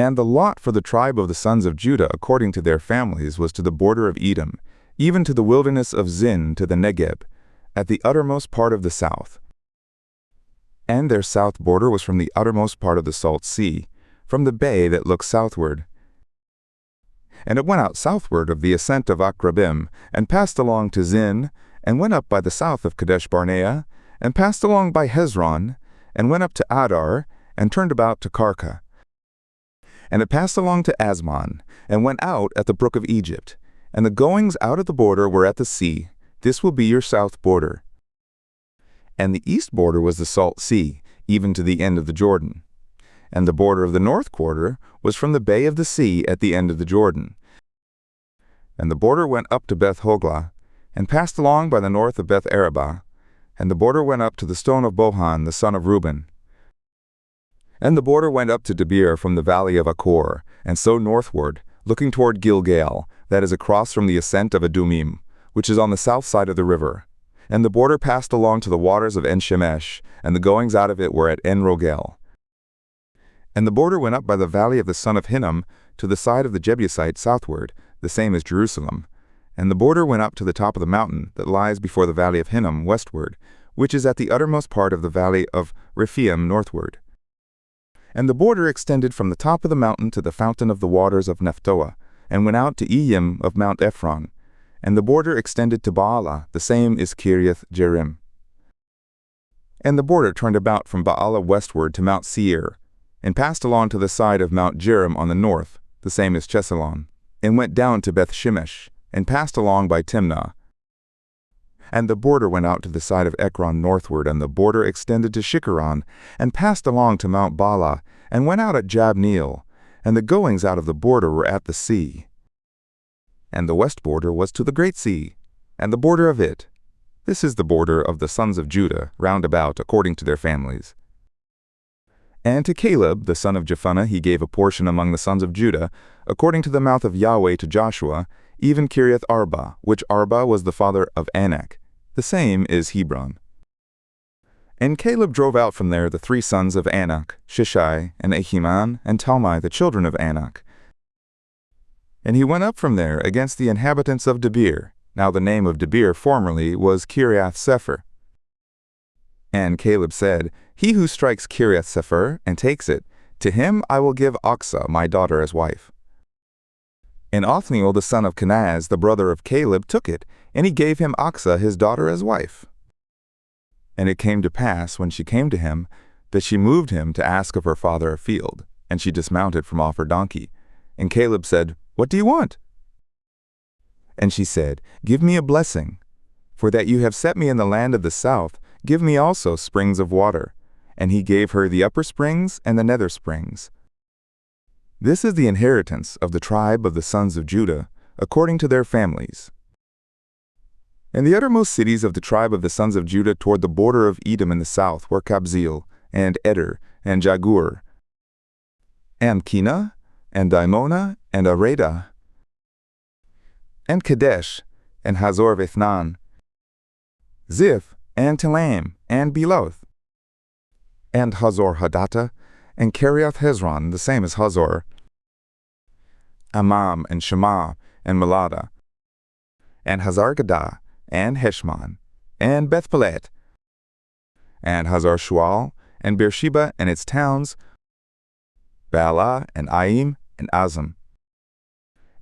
And the lot for the tribe of the sons of Judah according to their families was to the border of Edom, even to the wilderness of Zin to the Negeb, at the uttermost part of the south. And their south border was from the uttermost part of the salt sea, from the bay that looks southward. And it went out southward of the ascent of Akrabim, and passed along to Zin, and went up by the south of Kadesh Barnea, and passed along by Hezron, and went up to Adar, and turned about to Karka. And it passed along to Asmon, and went out at the brook of Egypt, and the goings out of the border were at the sea. This will be your south border. And the east border was the salt sea, even to the end of the Jordan. And the border of the north quarter was from the bay of the sea at the end of the Jordan. And the border went up to Beth Hoglah, and passed along by the north of Beth Arabah, and the border went up to the stone of Bohan the son of Reuben. And the border went up to Debir from the valley of Achor, and so northward, looking toward Gilgal, that is across from the ascent of Adumim, which is on the south side of the river. And the border passed along to the waters of En-Shemesh, and the goings out of it were at En-Rogel. And the border went up by the valley of the son of Hinnom to the side of the Jebusite southward, the same as Jerusalem. And the border went up to the top of the mountain that lies before the valley of Hinnom westward, which is at the uttermost part of the valley of Rephaim northward. And the border extended from the top of the mountain to the fountain of the waters of Nephtoah, and went out to Iyim of Mount Ephron. And the border extended to Baalah, the same is Kiriath Jearim. And the border turned about from Baalah westward to Mount Seir, and passed along to the side of Mount Jearim on the north, the same as Chesalon, and went down to Beth Shemesh, and passed along by Timnah. And the border went out to the side of Ekron northward, and the border extended to Shikkeron, and passed along to Mount Baalah, and went out at Jabneel, and the goings out of the border were at the sea. And the west border was to the great sea, and the border of it. This is the border of the sons of Judah, round about, according to their families. And to Caleb, the son of Jephunneh, he gave a portion among the sons of Judah, according to the mouth of Yahweh to Joshua, even Kiriath Arba, which Arba was the father of Anak. The same is Hebron. And Caleb drove out from there the 3 sons of Anak, Shishai, and Ahiman, and Talmai, the children of Anak. And he went up from there against the inhabitants of Debir. Now the name of Debir formerly was Kiriath Sepher. And Caleb said, He who strikes Kiriath Sepher and takes it, to him I will give Achsah my daughter as wife. And Othniel the son of Kenaz, the brother of Caleb, took it, and he gave him Achsah his daughter as wife. And it came to pass, when she came to him, that she moved him to ask of her father a field, and she dismounted from off her donkey. And Caleb said, What do you want? And she said, Give me a blessing, for that you have set me in the land of the south, give me also springs of water. And he gave her the upper springs and the nether springs. This is the inheritance of the tribe of the sons of Judah, according to their families. And the uttermost cities of the tribe of the sons of Judah toward the border of Edom in the south were Kabzeel, and Eder, and Jagur, and Kina, and Dimona, and Arada, and Kadesh, and Hazor Vethnan, Ziph, and Telaim, and Beloth, and Hazor Hadattah, and Kiriath Hezron, the same as Hazor, Amam, and Shema, and Melada, and Hazar-Gadah, and Heshmon, and Beth-Pelet, and Hazar-Shual, and Beersheba and its towns, Baalah, and Aim, and Azam,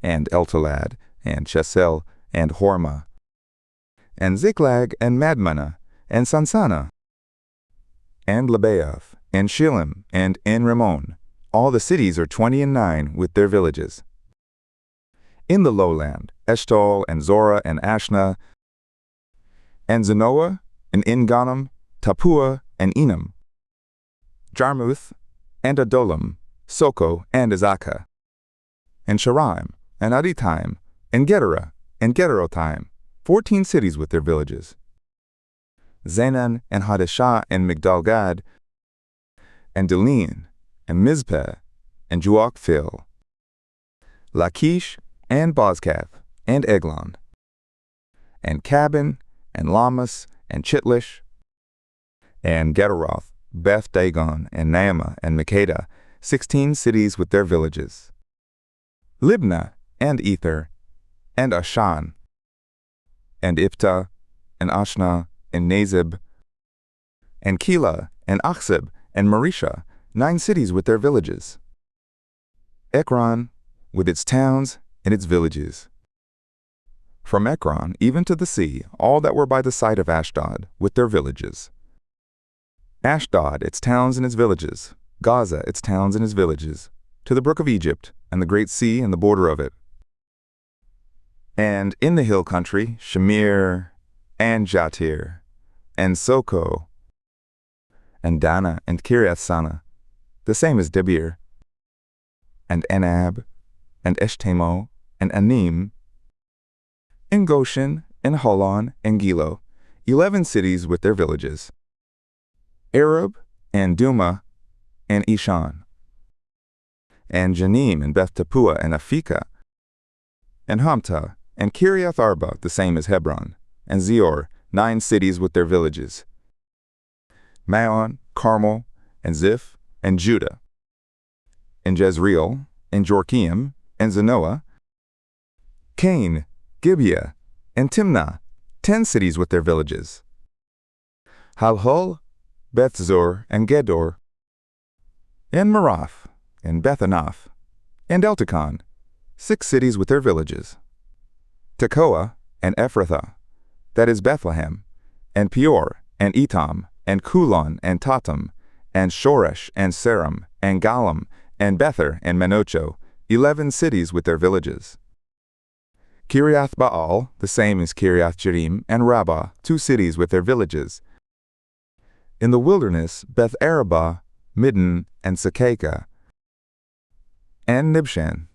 and Eltolad, and Chesel, and Hormah, and Ziklag, and Madmannah, and Sansannah, and Lebaoth, and Shillim, and En-Rimmon. All the cities are 29 with their villages. In the lowland, Eshtaol, and Zorah, and Ashna, and Zanoah, and En-Ganim, Tappuah, and Enam, Jarmuth, and Adullam, Soko, and Azekah, and Sharaim, and Aditaim, and Gederah, and Gederothaim, 14 cities with their villages. Zenan, and Hadashah, and Migdal-Gad, and Delin, and Mizpeh, and Juokthil, Lachish, and Bozkath, and Eglon, and Cabin, and Lamas, and Chitlish, and Gederoth, Beth Dagon, and Naamah, and Makkedah, 16 cities with their villages. Libnah, and Ether, and Ashan, and Iptah, and Ashna, and Nazib, and Keilah, and Achzib, and Marisha, 9 cities with their villages. Ekron, with its towns and its villages. From Ekron even to the sea, all that were by the side of Ashdod, with their villages. Ashdod, its towns and its villages. Gaza, its towns and its villages. To the brook of Egypt, and the great sea and the border of it. And in the hill country, Shamir, and Jatir, and Soko, and Dana, and Kiriath Sana, the same as Debir, and Anab, and Eshtemo, and Anim, and Goshen, and Holon, and Gilo, 11 cities with their villages. Arab, and Duma, and Ishan, and Janim, and Beth Tappuah, and Aphekah, and Hamtah, and Kiriath Arba, the same as Hebron, and Zior, 9 cities with their villages. Maon, Carmel, and Ziph, and Judah, and Jezreel, and Jorkeam, and Zanoah, Cain, Gibeah, and Timnah, 10 cities with their villages. Halhul, Bethzor, and Gedor, and Marath, and Bethanath, and Eltekon, 6 cities with their villages. Tekoa, and Ephrathah, that is Bethlehem, and Peor, and Etam, and Kulon, and Tatam, and Shoresh, and Saram, and Galam, and Bether, and Menocho, 11 cities with their villages. Kiriath Baal, the same as Kiriath Jearim, and Rabbah, 2 cities with their villages. In the wilderness, Beth Arabah, Middin, and Sakeka, and Nibshan,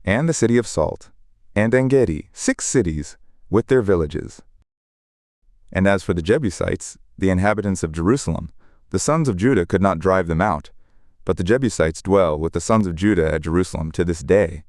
and the city of Salt, and En-gedi, 6 cities with their villages. And as for the Jebusites, the inhabitants of Jerusalem, the sons of Judah could not drive them out, but the Jebusites dwell with the sons of Judah at Jerusalem to this day.